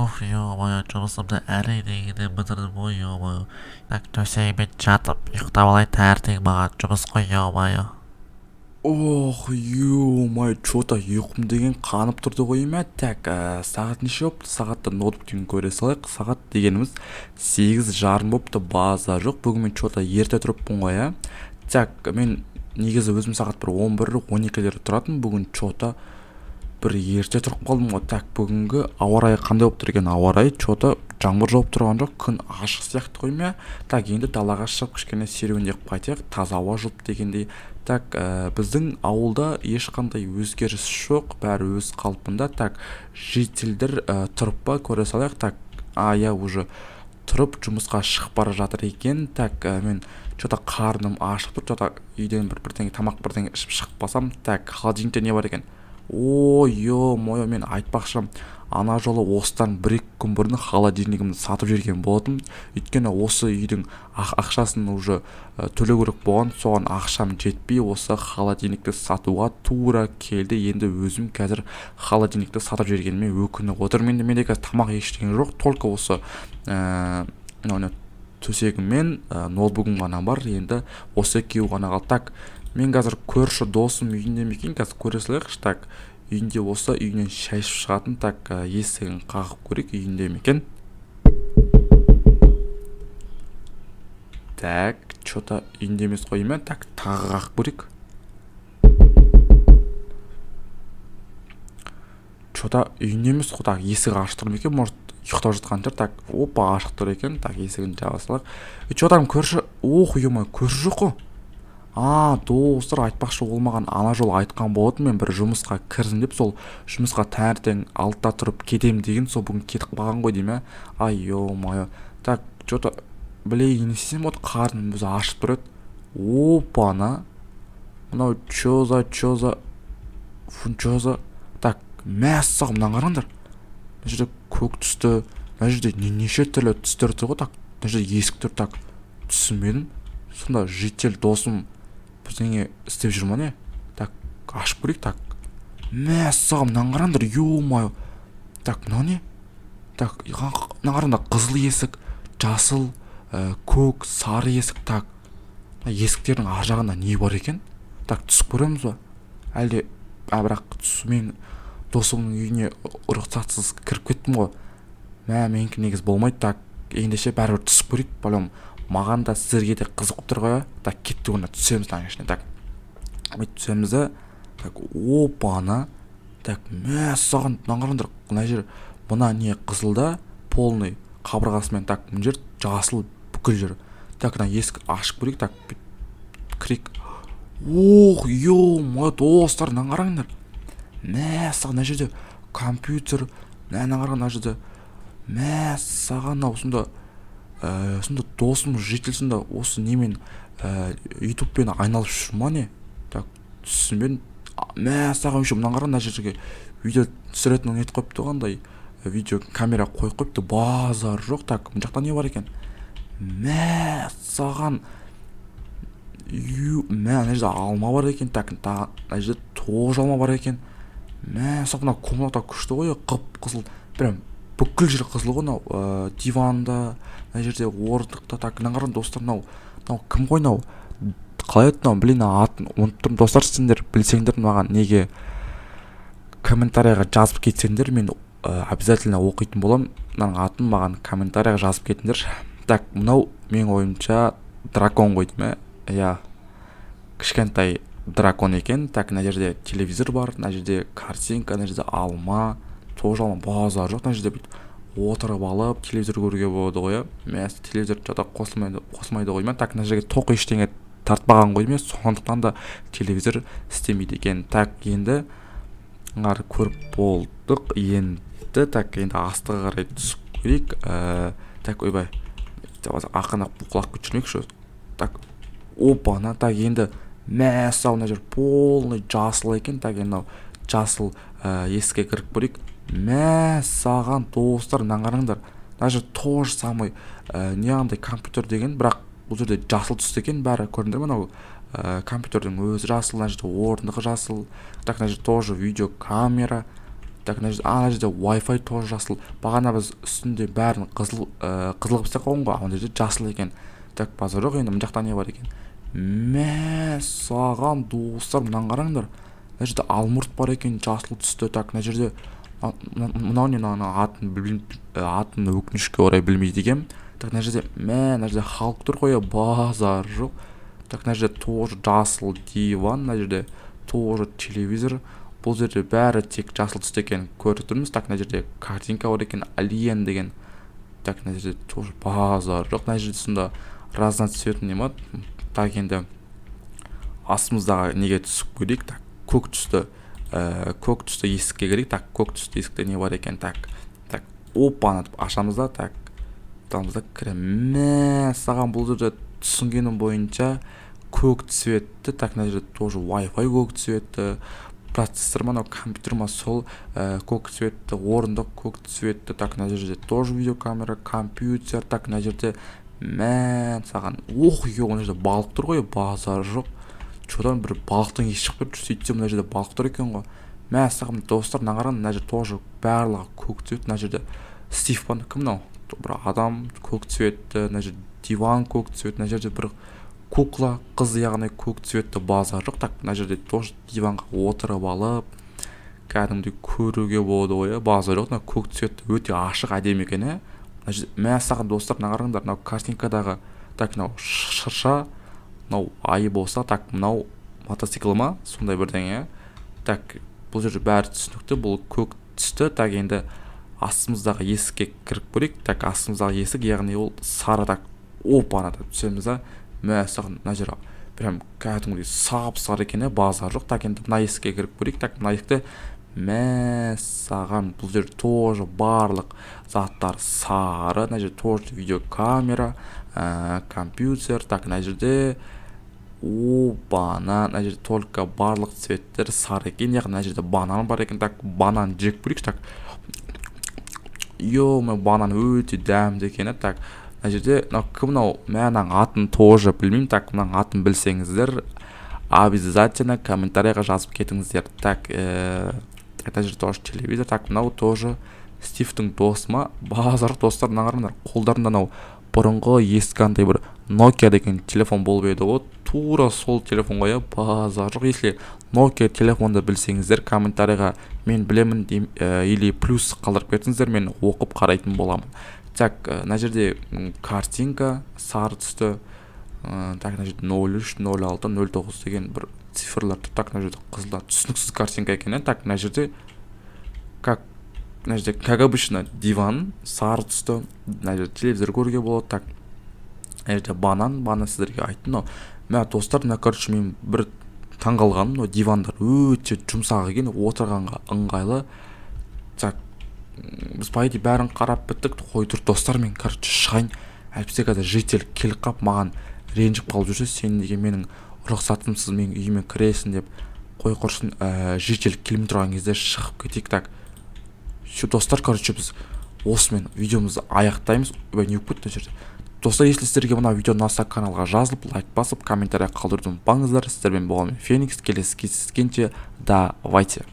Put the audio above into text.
Ух, ё-моё, жұмысымды әлі дегенде бітірдім ғой, ё-моё. Так, төсегіме жатып, ұйықтап алайын таңертең маған жұмыс қой, ё-моё. Ох, ё-моё, чё-то ұйқым деген қанып тұрды ғой ма? Так, сағат неше болыпты? Сағатты ноутбуктен көре салайық. Сағат дегеніміз 8:30 болыпты, база жоқ. Бүгін мен чё-то ерте тұрыппын ғой, а? Так, мен негізі өзім сағат бір 11-12-лер тұратын. Бүгін чё-то бір ерте тұрып қалдым ғой. Так, бүгінгі ауа райы қандай болып тұр екен? Ауа райы чё-то жаңбыр жауып тұрған жоқ, күн ашық сияқты ғой ма? Так, енді далаға шығып кішкене серуендеп қайтайық, таза ауа жұтып дегендей. Так, біздің ауылда ешқандай өзгеріс жоқ, бәрі өз қалпында. Так, жительдер тұрып па көре салайық. Так, я уже тұрып жұмысқа шығып бара жатыр екен. Так, мен что-то қарным ашып тұр, что-то үйден бірдеңе тамақ бірдеңе ішіп шығып қалсам. Так, холодильникте не бар екен? О, ё-моё, мен айтпақшы, ана жолы осыдан 1-2 күн бұрын холодильнигімді сатып жіберген болатым. Өйткені осы үйдің ақшасын уже төлеу керек болған, соған ақшам жетпей, осы холодильникті сатуға тура келді. Енді өзім қазір холодильникті сатып жібергеніме өкініп отырмын. Менде қазір тамақ ештеңе жоқ, только осы төсегім мен ноутбугым ғана бар. Енді осы екеуі ғана қалды. Так, мен қазір көрші досым үйінде ме екен, қазір көре салайықшы. Так, үйінде осы, үйінен шай ішіп шығатын. Так, есігін қағып көрейік, үйінде ме екен. Так, что-то үйінде емес қой ма? Так, тағы қағып көрейік. Что-то үйінде емес қой. Так, есігі ашық тұр ма екен? Может, ұйықтап жатқан шығар. Так, опа, ашық тұр екен. Так, есігін жаба салайық. Что-то көрші, ох, ё-моё, көрші жоқ қой. Достар, айтпақшы, ол маған ана жолы айтқан болатын, мен бір жұмысқа кірдім деп, сол жұмысқа таңертең 6-да тұрып кетем деген, сол бүгін кетіп қалған ғой деймін. Ё-моё. Так, что-то білейін не істесем болады, қарным өзі ашып тұр еді. Опа-на. Мынау чё за так, мәссаған, мынаны қараңдар. Мына жерде көк түсті, мына жерде неше түрлі түстер тұр ғой. Так, мына жерде есік тұр. Так, түсінбедім. Сонда житель досым бірдеңе істеп жүр ма не? Так, ашып көрейік. Так, мәссаған, мынаны қараңдар, ё-моё. Так, мынау не? Так, мынаны қараңдар, қызыл есік, жасыл, көк, сары есік. Так, есіктердің ар жағында не бар екен? Так, түсіп көреміз ба? Әлде, бірақ мен досымның үйіне рұқсатсыз кіріп кеттім ғой. Менікі негіз болмайды. Так, ендеше бәрібір түсіп көрейік. Балам, маған да сіздерге де қызық болып тұр ғой. Так, кетті оны түсеміз таңешіне. Так, түсеміз де. Так, опа-на. Так, мәссаған, мынаны қараңдар, мына жер, мына не қызылда, полный қабырғасымен. Так, мына жер жасыл бүкіл жер. Так, мына есік ашып көрейік. Так, кірейік. Ох, ё-моё, достар, мынаны қараңдар. Мәссаған, мына жерде компьютер, мынаны қараңдар, мына жерде. Мәссаған, осында досым житель сонда осы немен ютубпен айналып жүр ма не? Так, түсінбедім. Мәссаған, мынаны қараңдар, мына жерге видео түсіретін нетіп қойыпты, қандай видео камера қойып қойыпты, базар жоқ. Так, мына жақта не бар екен? Мәссаған, мына жерде алма бар екен. Так, мына жерде тоже алма бар екен. Мәссаған, комната күшті ғой, қып-қызыл, прям бүкіл жер қызыл ғой. Мынау диванда, мына жерде орындықта. Так, мына қараңдар достар, мынау кім ғой мынау? Қалай еді мынау? Блин, атын ұмытып тұрмын. Достар, сендер білсеңдер маған неге комментарийға жазып кетсеңдер, мен обязательно оқитын боламын. Мынаның атын маған комментарийға жазып кетіңдер. Так, мынау менің ойымша дракон ғой деймін. Я кішкентай дракон екен. Так, мына жерде телевизор бар, мына жерде картинка, мына жерде алма, тоже алма, базар жоқ. Мына жерде отырып алып телевизор көруге болады ғой. Мәс телевизор жата қосылмайды ғой ма? Так, мына жерге тоқ ештеңе тартпаған ғой ма? Сондықтан да телевизор істемейді екен. Так, енді ары көріп болдық. Енді так, енді астыға қарай түсіп көрейік. Так, ойбай, ақырын құлақ көшірмейікші. Так, опа-на. Так, енді мәссаған, мына жер полный жасыл екен. Так, енді жасыл есікке кіріп көрейік. Мәссаған, достар, мынаны қараңдар. Мына жер тоже самый неғандай компьютер деген, бірақ бұл жерде жасыл түсті екен бәрі. Көрдіңдер ме? Мынау компьютердің өзі жасыл, мына жерде орындығы жасыл. Так, мына жерде тоже видео камера. Так, ана жерде Wi-Fi тоже жасыл. Бағана біз үстінде бәрін қызыл қылып істеп қойған ғой, ана жерде жасыл екен. Так, базар жоқ. Енді мына жақта не бар екен? Мә саған достар, мынаны қараңдар. Мына жерде алмұрт бар екен, жасыл түсті. Так, мына жерде мынау не, атын атын өкінішке орай білмейді екенмін. Так, мына жерде халық тұр ғой, базар жоқ. Так, мына жерде тоже жасыл диван, мына жерде тоже телевизор. Бұл жерде бәрі тек жасыл түсті екен көріп тұрмыз. Так, мына жерде картинка бар екен, Alien деген. Так, мына жерде тоже базар жоқ. Мына жерде сонда разноцветный не ма? Так, енді астымыздағы неге түсіп көрейік. Так, көк түсті есікке кірейік. Так, көк түсті есікте не бар екен? Так, опа, ашамыз да. Так, дамызда кіреміз. Саған бұл жерде түсінгенім бойынша көк цветті. Так, мына жерде тоже Wi-Fi көк цветті. Процессор ма, компьютер ма, сол көк цветті, орындық көк цветті. Так, мына жерде тоже видеокамера, компьютер. Так, мына жерде саған мына жерде балық тұр ғой, базар жоқ. Çodan бір балықтың есі шығып тұр. Сөйтсем мына жерде балық тұр екен ғой. Саған достар, мына қараңдар, мына жерде тоже барлығы көк цвет. Мына жерде Стив бар, кім мынау? Бір адам көк цветті, мына жерде диван көк цвет, мына жерде бір кукла қыз яғни көк цветті, базар жоқ. Так, мына жерде тоже диванға отырып алып кәдімгідей көруге болады ғой, базар жоқ. Мына көк цветті өте ашық, әдемі екен. Саған достар, мына қараңдар, мынау картинкадағы, так, мынау шырша, мынау айы болса, так, мынау мотоцикл ма, сондай бірдеңе. Так, бұл жерде бәрі түсінікті, бұл көк түсті. Так, енді астымыздағы есікке кіріп көрейік. Так, астымыздағы есік, яғни ол сары. Так, опа, түсеміз да. Саған мына жер прям кәдімгідей сап-сары екен, базар жоқ. Так, енді мына есікке кіріп көрейік. Так, мына есікте саған бұл жерде тоже барлық заттар сары. Мына жерде тоже видеокамера, компьютер. Так, мына жерде мына жерде только барлық цветтер сары екен. Яғни мына жерде банан бар екен. Так, банан жеп көрейік. Так, банан өте дәмді екен. Так, мына жерде мынау мынаның атын тоже білмеймін. Так, мынаның атын білсеңіздер обязательно комментарийға жазып кетіңіздер. Так, мына жерде тоже телевизор. Так, мынау тоже Стивтің досы ма, базар достар. Мына қараңдар, қолдарында мынау бұрынғы ескі андай бір Nokia деген телефон болып еді ғой, тура сол телефон ғой, базар жоқ. Если Nokia телефонды білсеңіздер комментарийға мен білемін или плюс қалдырып кетіңіздер, мен оқып қарайтын боламын. Так, мына жерде картинка сары түсті. Так, мына жерде 03, 06, 09 деген бір цифрлар тұр. Так, мына жерде қызылда түсініксіз картинка екен. Так, мына жерде как обычно диван сары түсті. Мына жерде телевизор көруге болады. Так, мына жерде банан сіздерге айттым. Достар, мына короче мен бір таңғалғаным, дивандар өте жұмсақ екен, отырғанға ыңғайлы. Так, біз пайды бәрін қарап біттік. Қой тұр достар, мен короче шығайын. Әлбетте қазір житель келіп қап маған ренжіп қалып жүрсе, сен неге менің рұқсатымсыз мен үйіме кіресің деп. Қой құрсын, житель келмей тұрған кезде шығып кетейік. Так, достар, короче біз осымен видеомызды аяқтаймыз. Не өкпет жерде. Достар, если сіздерге мына видео ұнаса, каналға жазылып, лайк басып, комментарий қалдыруды ұмытпаңыздар. Сіздермен болған Феникс, келесі кездескенше давайте.